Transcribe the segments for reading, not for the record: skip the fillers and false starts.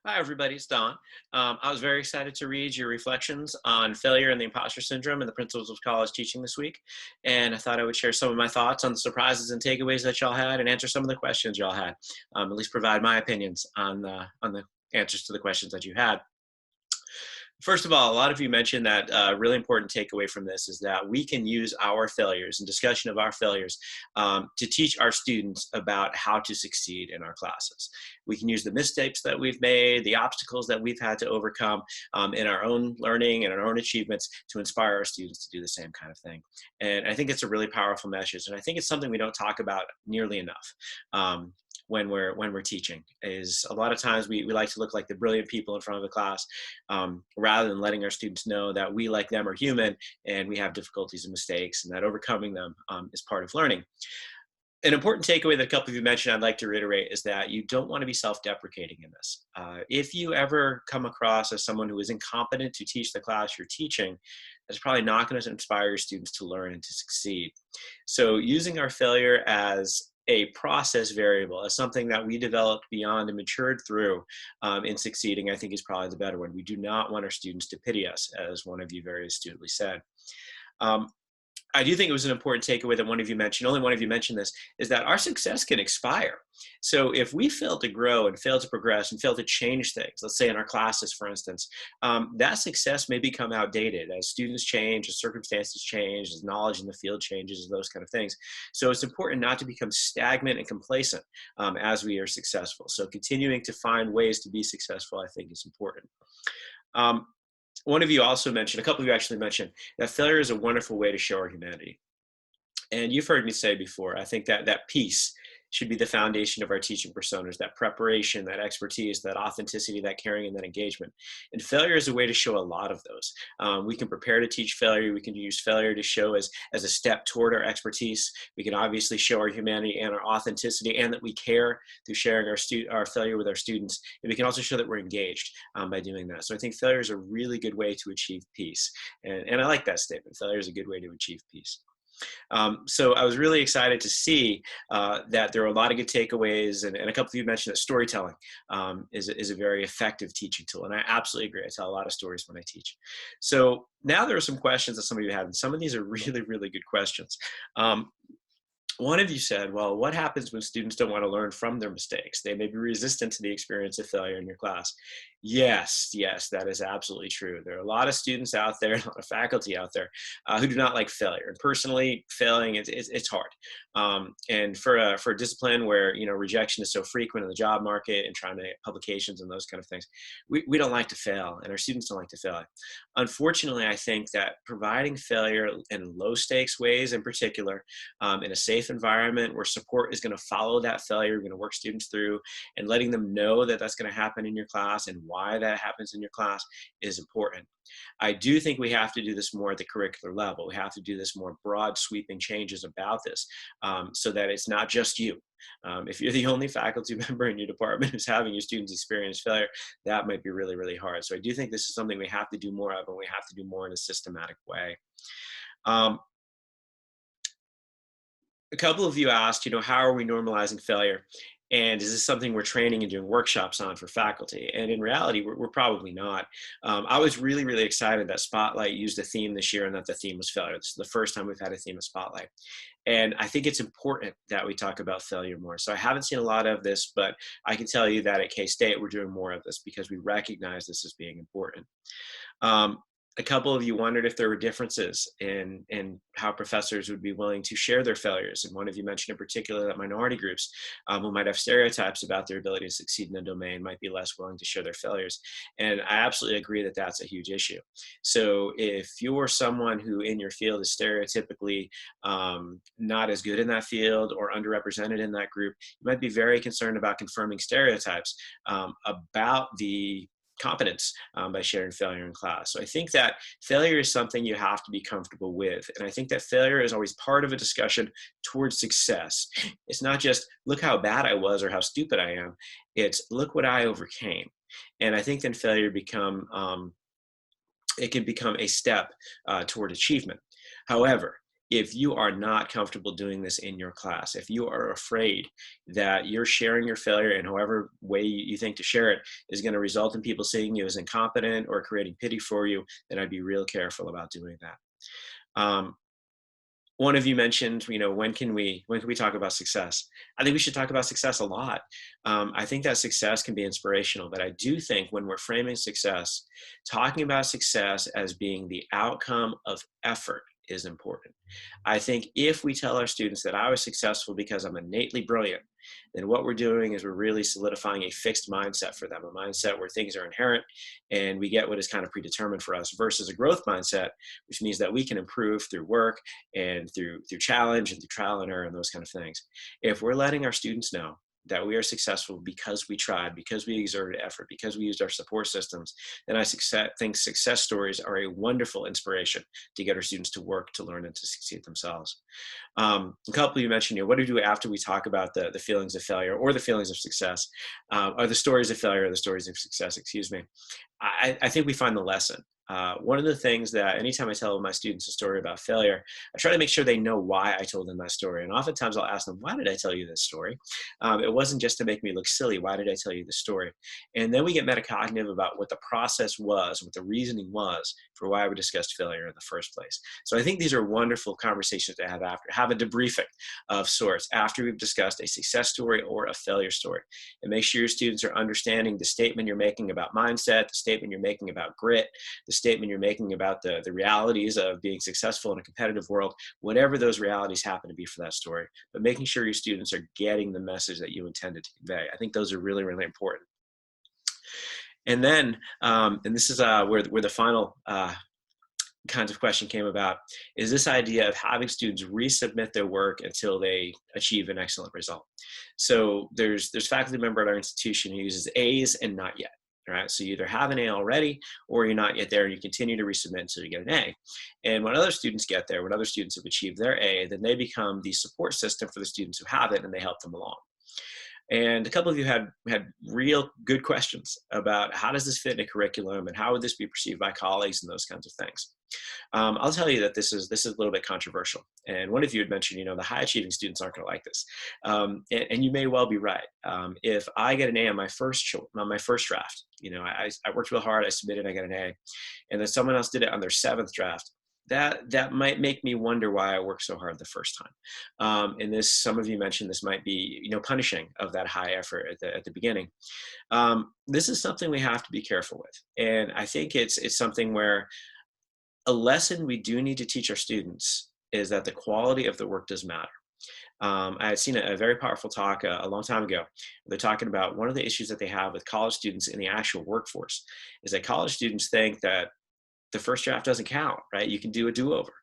Hi, everybody. It's Don. I was very excited to read your reflections on failure and the imposter syndrome and the principles of college teaching this week. And I thought I would share some of my thoughts on the surprises and takeaways that y'all had and answer some of the questions y'all had. At least provide my opinions on the answers to the questions that you had. First of all, a lot of you mentioned that a really important takeaway from this is that we can use our failures and discussion of our failures to teach our students about how to succeed in our classes. We can use the mistakes that we've made, the obstacles that we've had to overcome in our own learning and our own achievements to inspire our students to do the same kind of thing. And I think it's a really powerful message. And I think it's something we don't talk about nearly enough. When we're teaching is a lot of times we like to look like the brilliant people in front of the class rather than letting our students know that we, like them, are human and we have difficulties and mistakes, and that overcoming them is part of learning. An important takeaway that a couple of you mentioned I'd like to reiterate is that you don't want to be self-deprecating in this. If you ever come across as someone who is incompetent to teach the class you're teaching, that's probably not going to inspire your students to learn and to succeed. So using our failure as a process variable, as something that we developed beyond and matured through in succeeding, I think is probably the better one. We do not want our students to pity us, as one of you very astutely said. Um, I do think it was an important takeaway that one of you mentioned, only one of you mentioned this, is that our success can expire. So if we fail to grow and fail to progress and fail to change things, let's say in our classes, for instance, that success may become outdated as students change, as circumstances change, as knowledge in the field changes, those kind of things. So it's important not to become stagnant and complacent as we are successful. So continuing to find ways to be successful, I think, is important. Um, One of you also mentioned, a couple of you actually mentioned, that failure is a wonderful way to show our humanity. And you've heard me say before, I think that that piece should be the foundation of our teaching personas, that preparation, that expertise, that authenticity, that caring, and that engagement. And failure is a way to show a lot of those. We can prepare to teach failure. We can use failure to show as a step toward our expertise. We can obviously show our humanity and our authenticity and that we care through sharing our failure with our students. And we can also show that we're engaged by doing that. So I think failure is a really good way to achieve peace. And I like that statement. Failure is a good way to achieve peace. So I was really excited to see that there are a lot of good takeaways, and a couple of you mentioned that storytelling is a very effective teaching tool, and I absolutely agree. I tell a lot of stories when I teach. So now there are some questions that some of you have, and some of these are really, really good questions. One of you said, well, what happens when students don't want to learn from their mistakes? They may be resistant to the experience of failure in your class. Yes, that is absolutely true. There are a lot of students out there, a lot of faculty out there who do not like failure. And personally, failing, it's hard. And for a discipline where, rejection is so frequent in the job market and trying to get publications and those kind of things, we don't like to fail, and our students don't like to fail. Unfortunately, I think that providing failure in low stakes ways in particular, in a safe environment where support is going to follow that failure, we're going to work students through, and letting them know that that's going to happen in your class and why that happens in your class is important. I do think we have to do this more at the curricular level. We have to do this more broad sweeping changes about this so that it's not just you. If you're the only faculty member in your department who's having your students experience failure, that might be really, really hard. So I do think this is something we have to do more of, and we have to do more in a systematic way. A couple of you asked, how are we normalizing failure? And is this something we're training and doing workshops on for faculty? And in reality, we're probably not. I was really, really excited that Spotlight used a theme this year and that the theme was failure. This is the first time we've had a theme of Spotlight. And I think it's important that we talk about failure more. So I haven't seen a lot of this, but I can tell you that at K-State, we're doing more of this because we recognize this as being important. A couple of you wondered if there were differences in how professors would be willing to share their failures. And one of you mentioned in particular that minority groups who might have stereotypes about their ability to succeed in a domain might be less willing to share their failures. And I absolutely agree that that's a huge issue. So if you're someone who in your field is stereotypically not as good in that field or underrepresented in that group, you might be very concerned about confirming stereotypes about the competence by sharing failure in class. So I think that failure is something you have to be comfortable with. And I think that failure is always part of a discussion towards success. It's not just, look how bad I was or how stupid I am. It's, look what I overcame. And I think then failure it can become a step toward achievement. However, if you are not comfortable doing this in your class, if you are afraid that you're sharing your failure in however way you think to share it is going to result in people seeing you as incompetent or creating pity for you, then I'd be real careful about doing that. Um, One of you mentioned, when can we talk about success? I think we should talk about success a lot. I think that success can be inspirational, but I do think when we're framing success, talking about success as being the outcome of effort is important. I think if we tell our students that I was successful because I'm innately brilliant, then what we're doing is we're really solidifying a fixed mindset for them, a mindset where things are inherent and we get what is kind of predetermined for us, versus a growth mindset, which means that we can improve through work and through challenge and through trial and error and those kind of things. If we're letting our students know that we are successful because we tried, because we exerted effort, because we used our support systems, then think success stories are a wonderful inspiration to get our students to work, to learn, and to succeed themselves. A couple of you mentioned, what do we do after we talk about the feelings of failure or the feelings of success, or the stories of failure or the stories of success, excuse me. I think we find the lesson. One of the things that anytime I tell my students a story about failure, I try to make sure they know why I told them that story. And oftentimes I'll ask them, why did I tell you this story? It wasn't just to make me look silly. Why did I tell you this story? And then we get metacognitive about what the process was, what the reasoning was for why we discussed failure in the first place. So I think these are wonderful conversations to have after. Have a debriefing of sorts after we've discussed a success story or a failure story. And make sure your students are understanding the statement you're making about mindset, the statement you're making about grit, the statement you're making about the realities of being successful in a competitive world, whatever those realities happen to be for that story, but making sure your students are getting the message that you intended to convey. I think those are really, really important. And then, and this is where the final kinds of question came about, is this idea of having students resubmit their work until they achieve an excellent result. So there's faculty member at our institution who uses A's and not yet. All right, so you either have an A already or you're not yet there and you continue to resubmit until you get an A. And when other students get there, when other students have achieved their A, then they become the support system for the students who have it and they help them along. And a couple of you had real good questions about how does this fit in a curriculum and how would this be perceived by colleagues and those kinds of things. I'll tell you that this is a little bit controversial. And one of you had mentioned, the high achieving students aren't going to like this, and you may well be right. If I get an A on my first draft, I worked real hard, I submitted, I got an A, and then someone else did it on their 7th draft. That might make me wonder why I worked so hard the first time. And this, some of you mentioned, this might be punishing of that high effort at the beginning. This is something we have to be careful with, and I think it's something where a lesson we do need to teach our students is that the quality of the work does matter. I had seen a very powerful talk a long time ago. They're talking about one of the issues that they have with college students in the actual workforce is that college students think that the first draft doesn't count, right? You can do a do-over.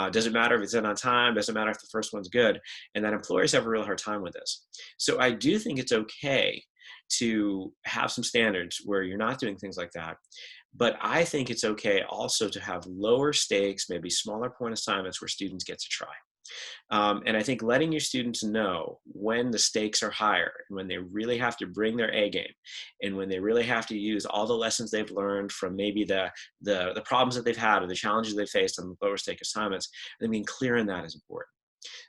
Doesn't matter if it's in on time, doesn't matter if the first one's good, and that employers have a real hard time with this. So I do think it's okay to have some standards where you're not doing things like that. But I think it's okay also to have lower stakes, maybe smaller point assignments where students get to try. And I think letting your students know when the stakes are higher and when they really have to bring their A game and when they really have to use all the lessons they've learned from maybe the problems that they've had or the challenges they faced on the lower stake assignments, and being clear in that is important.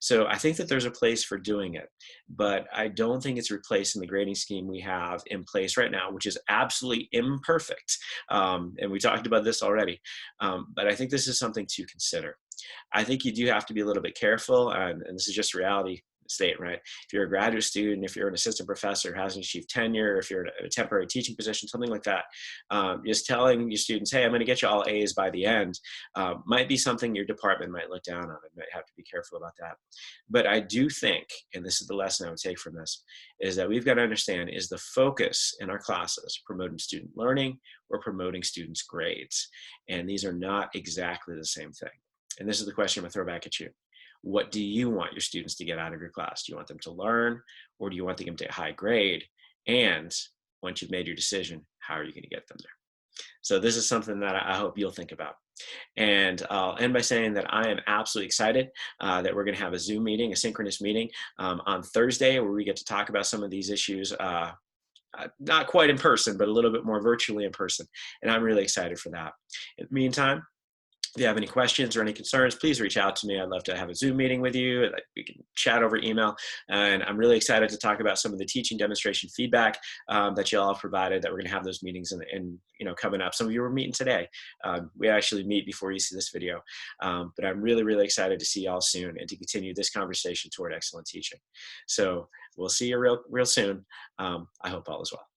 So I think that there's a place for doing it, but I don't think it's replacing the grading scheme we have in place right now, which is absolutely imperfect. And we talked about this already, but I think this is something to consider. I think you do have to be a little bit careful, and this is just reality state, right? If you're a graduate student, if you're an assistant professor who hasn't achieved tenure, if you're in a temporary teaching position, something like that, just telling your students, hey, I'm going to get you all A's by the end, might be something your department might look down on and might have to be careful about that. But I do think, and this is the lesson I would take from this, is that we've got to understand, is the focus in our classes promoting student learning or promoting students' grades? And these are not exactly the same thing. And this is the question I'm going to throw back at you. What do you want your students to get out of your class? Do you want them to learn, or do you want them to get a high grade? And once you've made your decision, how are you going to get them there? So this is something that I hope you'll think about. And I'll end by saying that I am absolutely excited that we're going to have a Zoom meeting, a synchronous meeting on Thursday, where we get to talk about some of these issues, not quite in person, but a little bit more virtually in person. And I'm really excited for that. In the meantime, If you have any questions or any concerns, please reach out to me. I'd love to have a Zoom meeting with you. Like, we can chat over email. And I'm really excited to talk about some of the teaching demonstration feedback that you all have provided, that we're going to have those meetings coming up. Some of you are meeting today. We actually meet before you see this video. But I'm really, really excited to see you all soon and to continue this conversation toward excellent teaching. So we'll see you real soon. I hope all is well.